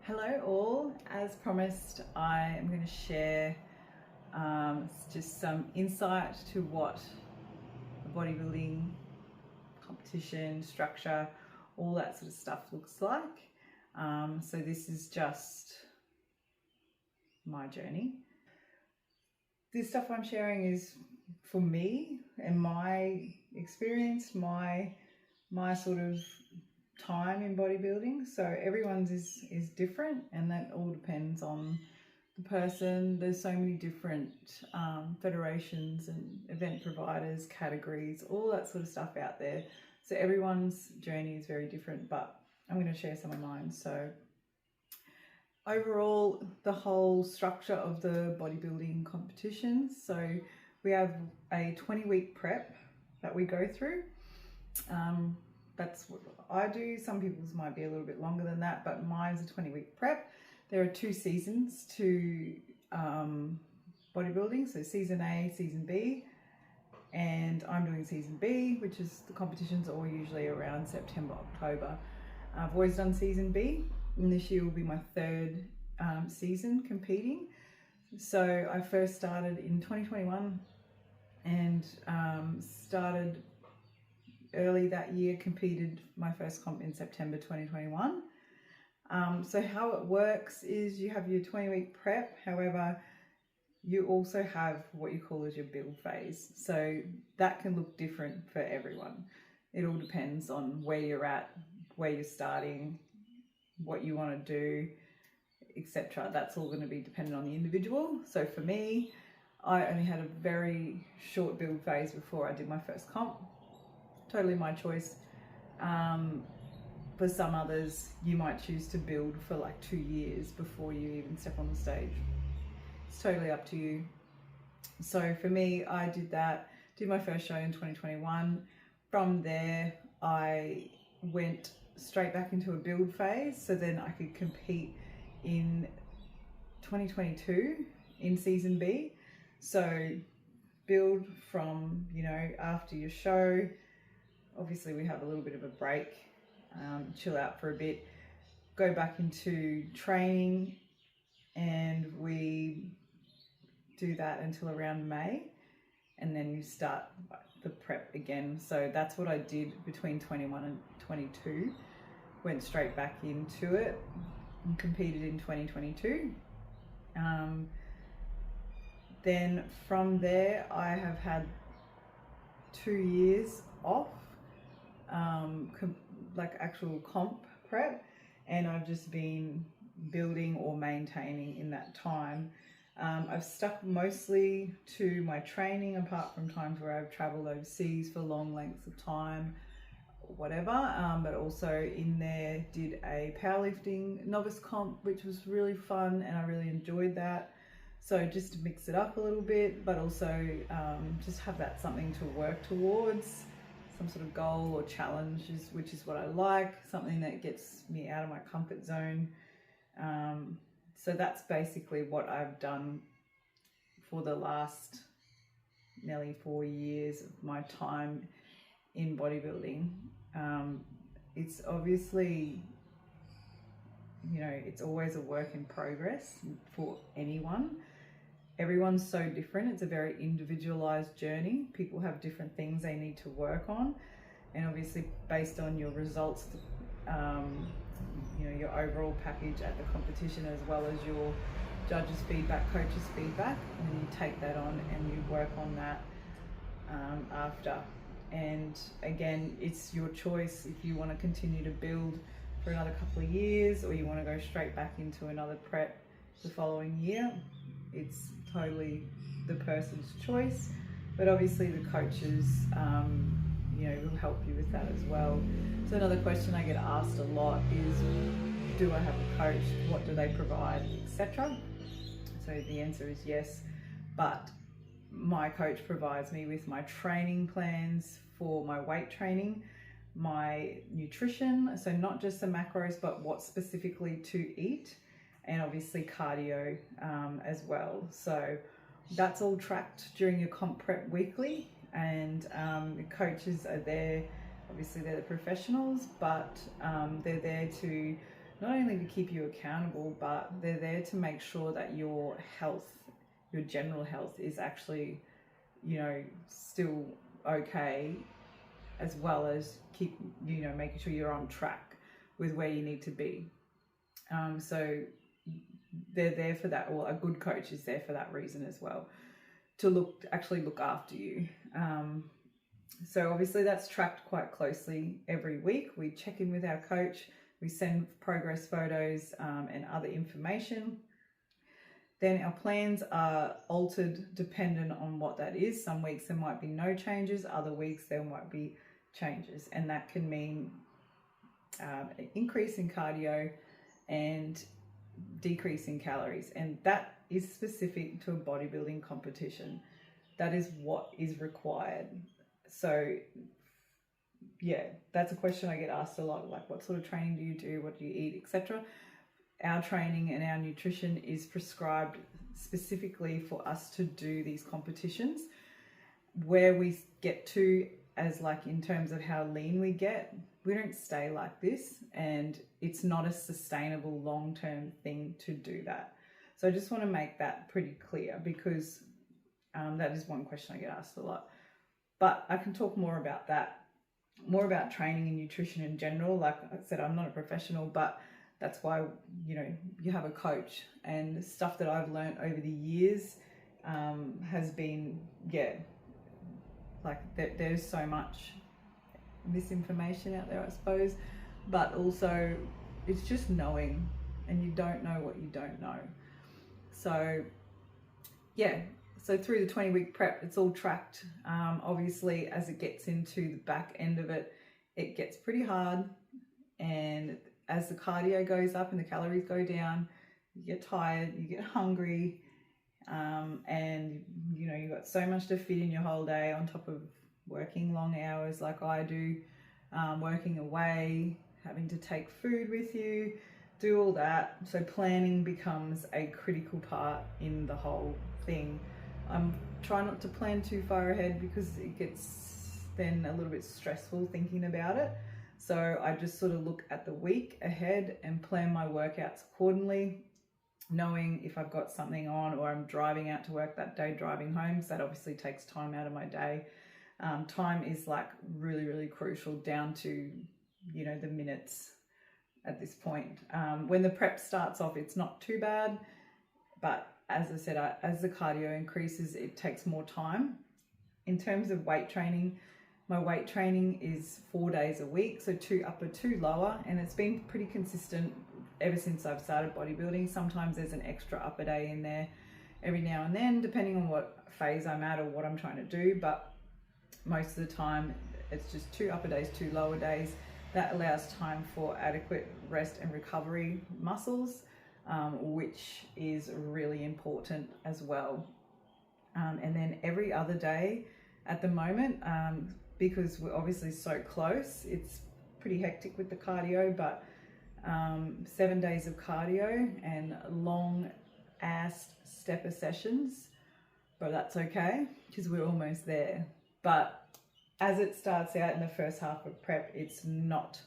Hello all, as promised I am going to share just some insight to what a bodybuilding competition, structure, all that sort of stuff looks like. So this is just my journey. This stuff I'm sharing is for me and my experience, my sort of time in bodybuilding. So everyone's is different, and that all depends on the person. There's so many different federations and event providers, categories, all that sort of stuff out there. So everyone's journey is very different, but I'm going to share some of mine. So overall, the whole structure of the bodybuilding competitions. So we have a 20-week prep that we go through. That's what I do. Some people's might be a little bit longer than that, but mine's a 20-week prep. There are 2 seasons to bodybuilding, so season A, season B, and I'm doing season B, which is the competitions are all usually around September, October. I've always done season B, and this year will be my 3rd season competing. So I first started in 2021 and started early that year, competed my first comp in September 2021. So how it works is you have your 20-week prep. However, you also have what you call as your build phase. So that can look different for everyone. It all depends on where you're at, where you're starting, what you want to do, etc. That's all going to be dependent on the individual. So for me, I only had a very short build phase before I did my first comp. Totally my choice. For some others, you might choose to build for like 2 years before you even step on the stage. It's totally up to you. So for me, I did that, did my first show in 2021. From there, I went straight back into a build phase, so then I could compete in 2022 in season B. So build from, after your show. Obviously we have a little bit of a break, chill out for a bit, go back into training, and we do that until around May, and then you start the prep again. So that's what I did between 21 and 22, went straight back into it and competed in 2022. Then from there I have had 2 years off, like actual comp prep, and I've just been building or maintaining in that time. I've stuck mostly to my training, apart from times where I've traveled overseas for long lengths of time, whatever, but also in there did a powerlifting novice comp, which was really fun and I really enjoyed that. So just to mix it up a little bit, but also just have that something to work towards, some sort of goal or challenge, which is what I like, something that gets me out of my comfort zone. So that's basically what I've done for the last nearly 4 years of my time in bodybuilding. It's obviously, it's always a work in progress for anyone. Everyone's so different. It's a very individualized journey. People have different things they need to work on, and obviously based on your results, your overall package at the competition, as well as your judges' feedback, coaches' feedback, and then you take that on and you work on that after. And again, it's your choice if you want to continue to build for another couple of years, or you want to go straight back into another prep the following year. It's totally the person's choice, but obviously the coaches will help you with that as well. So another question I get asked a lot is, do I have a coach? What do they provide, etc.? So the answer is yes, but my coach provides me with my training plans for my weight training, my nutrition, so not just the macros, but what specifically to eat, and obviously cardio as well. So that's all tracked during your comp prep weekly, and the coaches are there. Obviously they're the professionals, but they're there to not only to keep you accountable, but they're there to make sure that your health, your general health, is actually, you know, still okay, as well as keep, you know, making sure you're on track with where you need to be. So they're there for that, or a good coach is there for that reason as well, to actually look after you. So obviously that's tracked quite closely every week. We check in with our coach, we send progress photos and other information. Then our plans are altered dependent on what that is. Some weeks there might be no changes, other weeks there might be changes, and that can mean an increase in cardio and decrease in calories, and that is specific to a bodybuilding competition. That is what is required. So yeah, that's a question I get asked a lot, like what sort of training do you do, what do you eat, etc. Our training and our nutrition is prescribed specifically for us to do these competitions. Where we get to, as like in terms of how lean we get, we don't stay like this, and it's not a sustainable long-term thing to do that. So I just want to make that pretty clear, because that is one question I get asked a lot. But I can talk more about that, more about training and nutrition in general. Like I said, I'm not a professional, but that's why, you know, you have a coach, and stuff that I've learned over the years has been, yeah, like there's so much misinformation out there, I suppose, but also it's just knowing, and you don't know what you don't know. So yeah, so through the 20-week prep, it's all tracked. Obviously, as it gets into the back end of it, it gets pretty hard, and as the cardio goes up and the calories go down, you get tired, you get hungry, and you know, you've got so much to fit in your whole day, on top of working long hours like I do, working away, having to take food with you, do all that. So planning becomes a critical part in the whole thing. I'm trying not to plan too far ahead, because it gets then a little bit stressful thinking about it. So I just sort of look at the week ahead and plan my workouts accordingly, knowing if I've got something on, or I'm driving out to work that day, driving home. So that obviously takes time out of my day. Time is like really, really crucial, down to, you know, the minutes at this point. When the prep starts off, it's not too bad, but as I said, as the cardio increases, it takes more time. In terms of weight training, my weight training is 4 days a week, so 2 upper, 2 lower, and it's been pretty consistent ever since I've started bodybuilding. Sometimes there's an extra upper day in there every now and then, depending on what phase I'm at or what I'm trying to do, but most of the time it's just 2 upper days, 2 lower days. That allows time for adequate rest and recovery muscles, which is really important as well. And then every other day at the moment, because we're obviously so close, it's pretty hectic with the cardio, but 7 days of cardio and long ass stepper sessions, but that's okay because we're almost there. But as it starts out in the first half of prep, it's not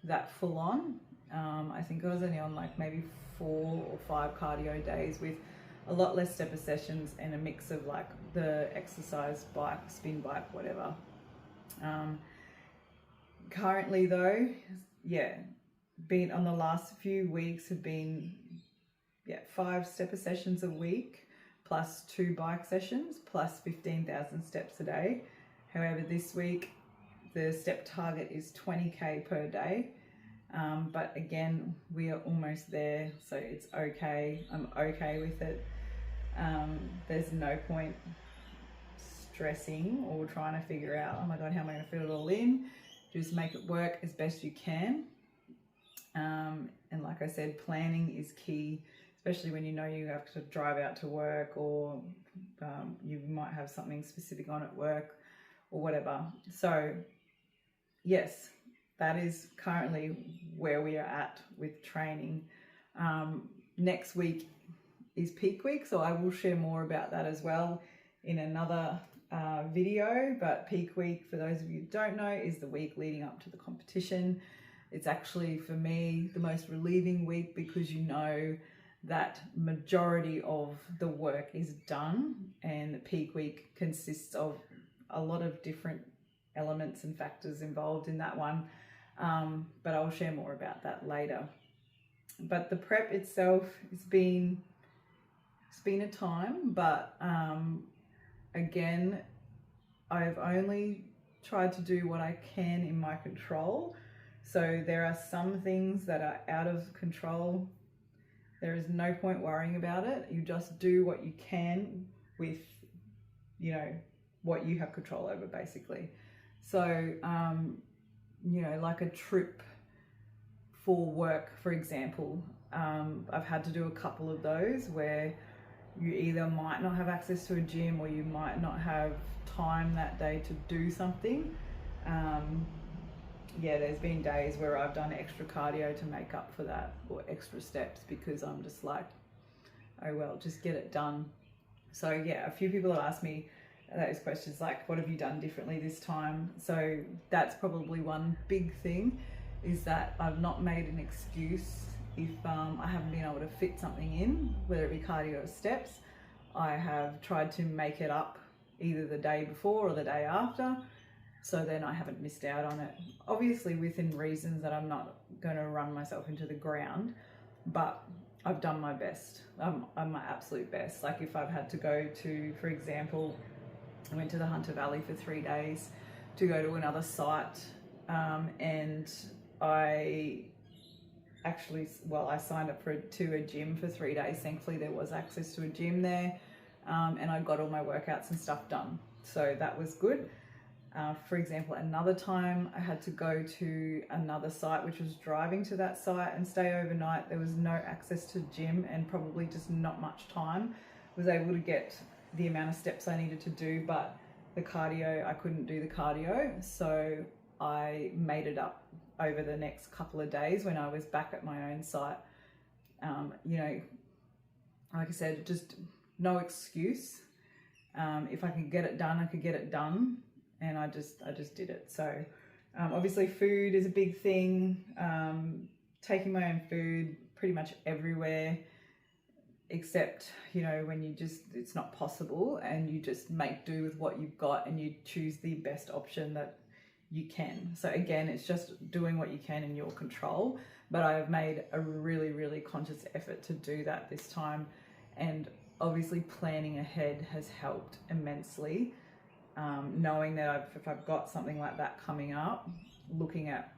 that full on. I think I was only on like maybe 4 or 5 cardio days with a lot less stepper sessions and a mix of like the exercise bike, spin bike, whatever. Currently though, yeah, been on the last few weeks have been 5 stepper sessions a week plus 2 bike sessions plus 15,000 steps a day. However, this week the step target is 20k per day, but again, we are almost there, so it's okay. I'm okay with it. There's no point stressing or trying to figure out, oh my god, how am I going to fit it all in? Just make it work as best you can. And like I said, planning is key, especially when you know you have to drive out to work, or you might have something specific on at work or whatever. So yes, that is currently where we are at with training. Next week is peak week, so I will share more about that as well in another video. But peak week, for those of you who don't know, is the week leading up to the competition. It's actually, for me, the most relieving week, because you know that majority of the work is done, and the peak week consists of a lot of different elements and factors involved in that one. But I'll share more about that later. But the prep itself, it's been a time, but again, I've only tried to do what I can in my control. So there are some things that are out of control. There is no point worrying about it. You just do what you can with, you know, what you have control over, basically. So, you know, like a trip for work, for example, I've had to do a couple of those where you either might not have access to a gym, or you might not have time that day to do something. Yeah, there's been days where I've done extra cardio to make up for that, or extra steps, because I'm just like, oh well, just get it done. So yeah, a few people have asked me those questions, like, what have you done differently this time? So that's probably one big thing, is that I've not made an excuse if I haven't been able to fit something in, whether it be cardio or steps. I have tried to make it up either the day before or the day after, so then I haven't missed out on it. Obviously within reasons that I'm not going to run myself into the ground, but I've done my best. I'm my absolute best. Like if I've had to go to, for example, I went to the Hunter Valley for 3 days to go to another site, and I actually, well, I signed up to a gym for 3 days. Thankfully there was access to a gym there, and I got all my workouts and stuff done. So that was good. For example, another time I had to go to another site, which was driving to that site and stay overnight. There was no access to gym and probably just not much time. I was able to get the amount of steps I needed to do, but the cardio, I couldn't do the cardio. So I made it up over the next couple of days when I was back at my own site. You know, like I said, just no excuse. If I could get it done, I could get it done. And I just did it. So obviously food is a big thing. Taking my own food pretty much everywhere, except, you know, when it's not possible, and you just make do with what you've got and you choose the best option that you can. So again, it's just doing what you can in your control, but I have made a really, really conscious effort to do that this time. And obviously planning ahead has helped immensely. Knowing that if I've got something like that coming up, looking at,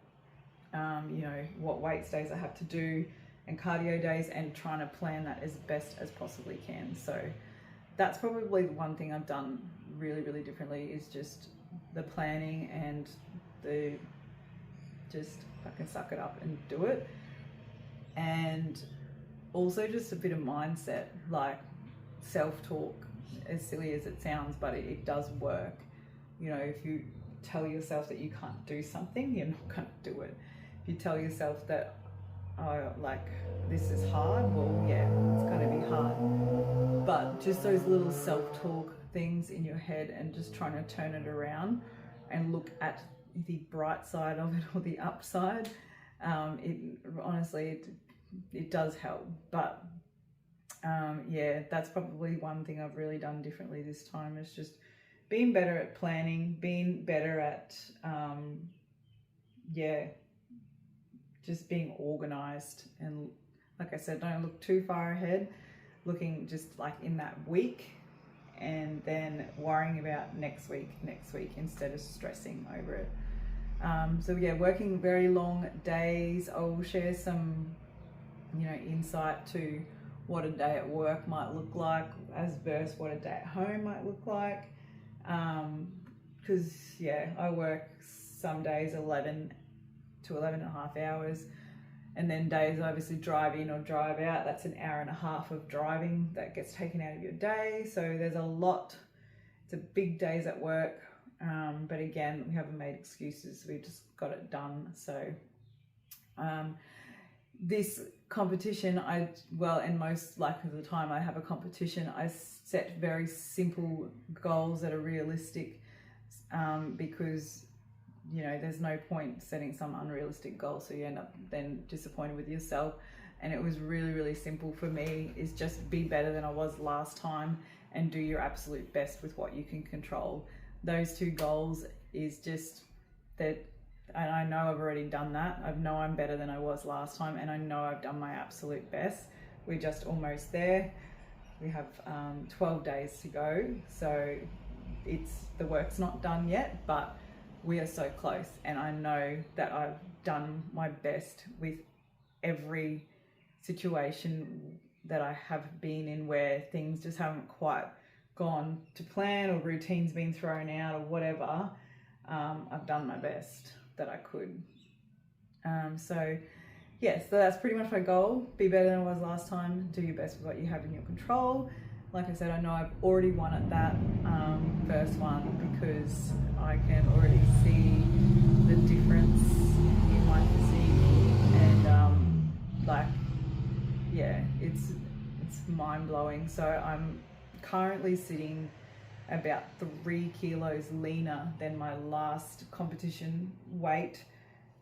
you know, what weights days I have to do and cardio days, and trying to plan that as best as possibly can. So that's probably the one thing I've done really, really differently, is just the planning and the just fucking suck it up and do it. And also just a bit of mindset, like self-talk, as silly as it sounds, but it does work. You know, if you tell yourself that you can't do something, you're not going to do it. If you tell yourself that, oh, like, this is hard, well, yeah, it's going to be hard. But just those little self-talk things in your head, and just trying to turn it around and look at the bright side of it, or the upside, it does help. But yeah, that's probably one thing I've really done differently this time, is just being better at planning, being better at, just being organized. And like I said, don't look too far ahead, looking just like in that week, and then worrying about next week instead of stressing over it. So yeah, working very long days. I'll share some, you know, insight to what a day at work might look like as versus what a day at home might look like. Because yeah, I work some days 11 to 11 and a half hours, and then days I obviously drive in or drive out. That's an hour and a half of driving that gets taken out of your day. So there's a lot. It's a big days at work, but again, we haven't made excuses. We just got it done. So this competition, and most likely the time I have a competition, I set very simple goals that are realistic, because you know, there's no point setting some unrealistic goal, so you end up then disappointed with yourself. And it was really, really simple for me, is just be better than I was last time and do your absolute best with what you can control. Those two goals is just that, and I know I've already done that. I know I'm better than I was last time, and I know I've done my absolute best. We're just almost there. We have 12 days to go, so the work's not done yet, but we are so close, and I know that I've done my best with every situation that I have been in where things just haven't quite gone to plan, or routine's been thrown out, or whatever. I've done my best that I could. So that's pretty much my goal. Be better than I was last time. Do your best with what you have in your control. Like I said, I know I've already won at that first one, because I can already see the difference in my physique, and it's mind-blowing. So I'm currently sitting about 3 kilos leaner than my last competition weight,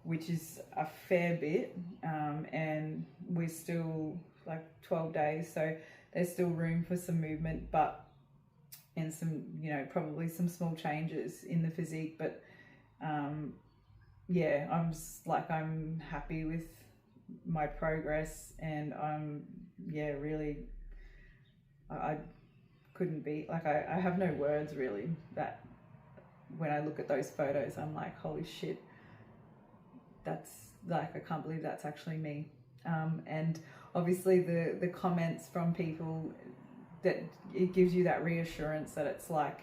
which is a fair bit, and we're still like 12 days, so there's still room for some movement, and some, you know, probably some small changes in the physique, but I'm happy with my progress, and really, I couldn't be, like, I have no words really, that when I look at those photos, I'm like, holy shit, that's like, I can't believe that's actually me. And obviously the comments from people, that it gives you that reassurance that it's like,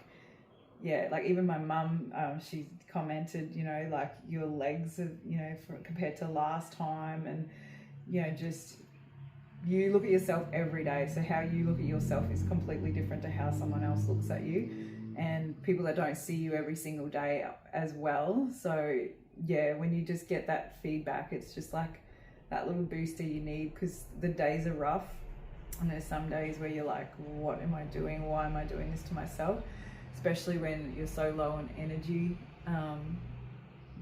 like even my mum, she commented, you know, like, your legs are, you know, compared to last time, and, you know, just, you look at yourself every day, so how you look at yourself is completely different to how someone else looks at you, and people that don't see you every single day as well. So when you just get that feedback, it's just like that little booster you need, because the days are rough, and there's some days where you're like, what am I doing? Why am I doing this to myself? Especially when you're so low on energy.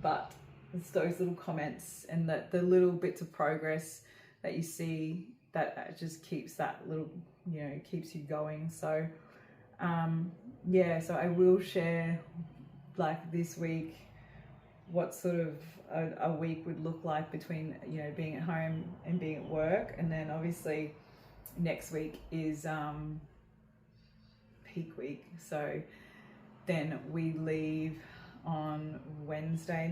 But it's those little comments and the little bits of progress that you see that just keeps that little, you know, keeps you going. So so I will share, like, this week what sort of a week would look like between, you know, being at home and being at work. And then obviously next week is peak week, so then we leave on Thursday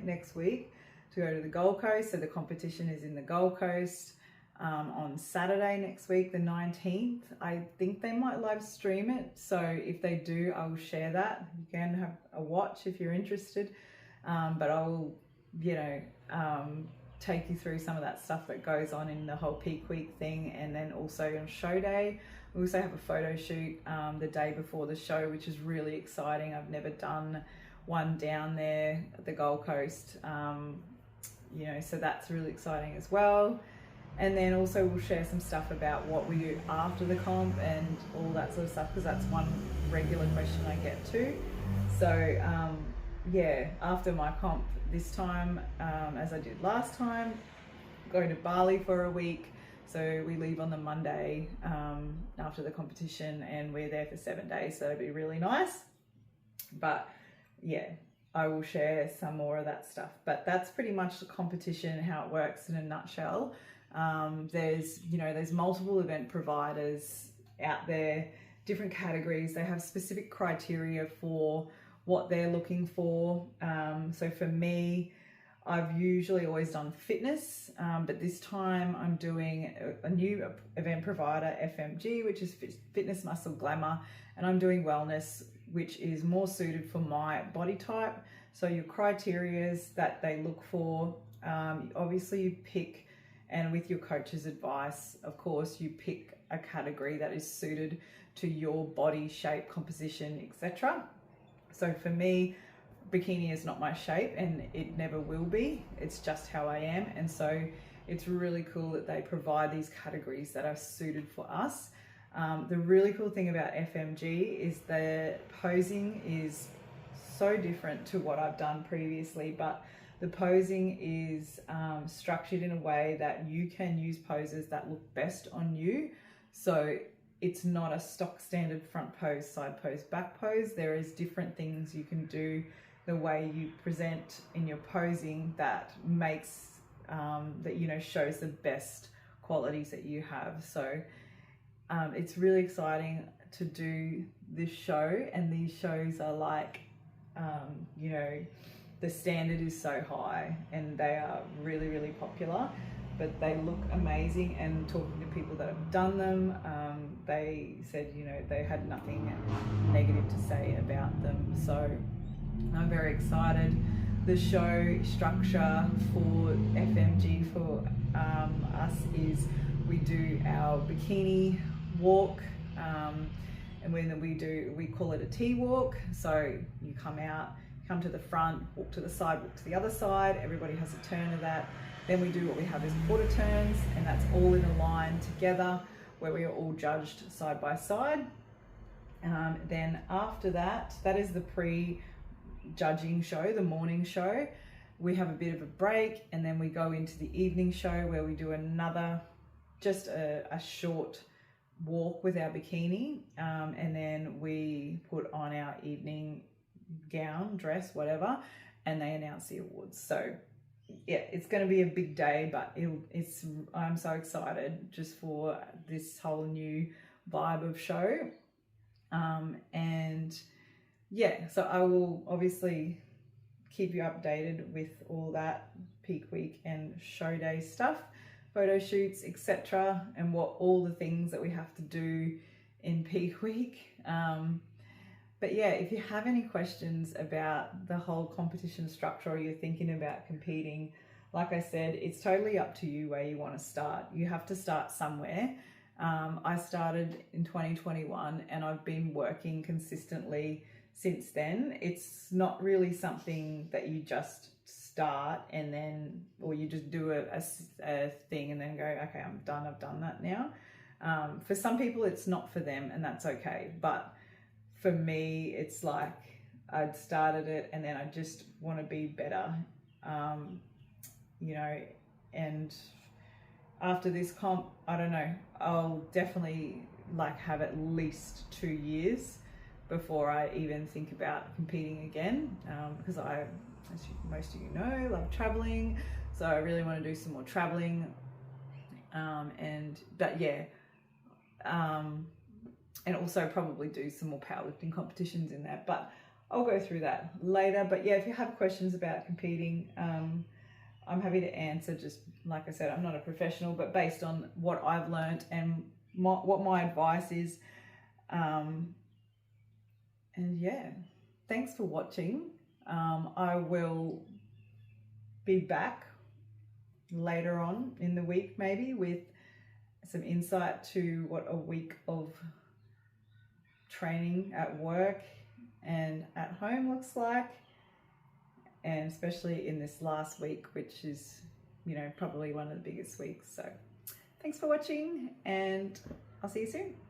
next week to go to the Gold Coast. So the competition is in the Gold Coast on Saturday next week, the 19th. I think they might live stream it, so if they do, I will share that. You can have a watch if you're interested, but I will, you know, take you through some of that stuff that goes on in the whole peak week thing. And then also on show day, we also have a photo shoot the day before the show, which is really exciting. I've never done one down there at the Gold Coast, you know, so that's really exciting as well. And then also we'll share some stuff about what we do after the comp and all that sort of stuff, because that's one regular question I get too. So after my comp this time, as I did last time, going to Bali for a week. So we leave on the Monday after the competition, and we're there for 7 days, so it'll be really nice. But I will share some more of that stuff. But that's pretty much the competition, how it works in a nutshell. There's multiple event providers out there, different categories. They have specific criteria for what they're looking for. So for me, I've usually always done fitness, but this time I'm doing a new event provider, FMG, which is Fitness Muscle Glamour, and I'm doing wellness, which is more suited for my body type. So your criterias that they look for, obviously you pick, and with your coach's advice, of course, you pick a category that is suited to your body shape, composition, etc. So for me, bikini is not my shape, and it never will be. It's just how I am. And so it's really cool that they provide these categories that are suited for us. The really cool thing about FMG is the posing is so different to what I've done previously, but the posing is structured in a way that you can use poses that look best on you. So it's not a stock standard front pose, side pose, back pose. There is different things you can do, the way you present in your posing that makes that, you know, shows the best qualities that you have. So it's really exciting to do this show, and these shows are like you know, the standard is so high and they are really, really popular, but they look amazing. And talking to people that have done them, they said, you know, they had nothing negative to say about them. So I'm very excited. The show structure for FMG for us is we do our bikini walk, and when we call it a T-walk. So you come out, come to the front, walk to the side, walk to the other side. Everybody has a turn of that. Then we do what we have is quarter turns, and that's all in a line together where we are all judged side by side. Then after that, that is the pre-judging show, the morning show. We have a bit of a break, and then we go into the evening show where we do another, just a short walk with our bikini, and then we put on our evening gown, dress, whatever, and they announce the awards. So yeah, it's going to be a big day, but I'm so excited just for this whole new vibe of show. And yeah, so I will obviously keep you updated with all that peak week and show day stuff, photo shoots, etc., and what all the things that we have to do in peak week. But yeah, if you have any questions about the whole competition structure, or you're thinking about competing, like I said, it's totally up to you where you want to start. You have to start somewhere. I started in 2021 and I've been working consistently since then. It's not really something that you just start and then, or you just do a thing and then go, okay, I'm done, I've done that now. For some people it's not for them, and that's okay. But for me, it's like I'd started it and then I just want to be better, you know, and after this comp, I don't know, I'll definitely like have at least 2 years before I even think about competing again, because I, as most of you know, love traveling, so I really want to do some more traveling, but yeah, and also probably do some more powerlifting competitions in that, but I'll go through that later. But yeah, if you have questions about competing, I'm happy to answer. Just like I said, I'm not a professional, but based on what I've learned and what my advice is. And yeah, thanks for watching. I will be back later on in the week, maybe with some insight to what a week of training at work and at home looks like, and especially in this last week, which is, you know, probably one of the biggest weeks. So thanks for watching, and I'll see you soon.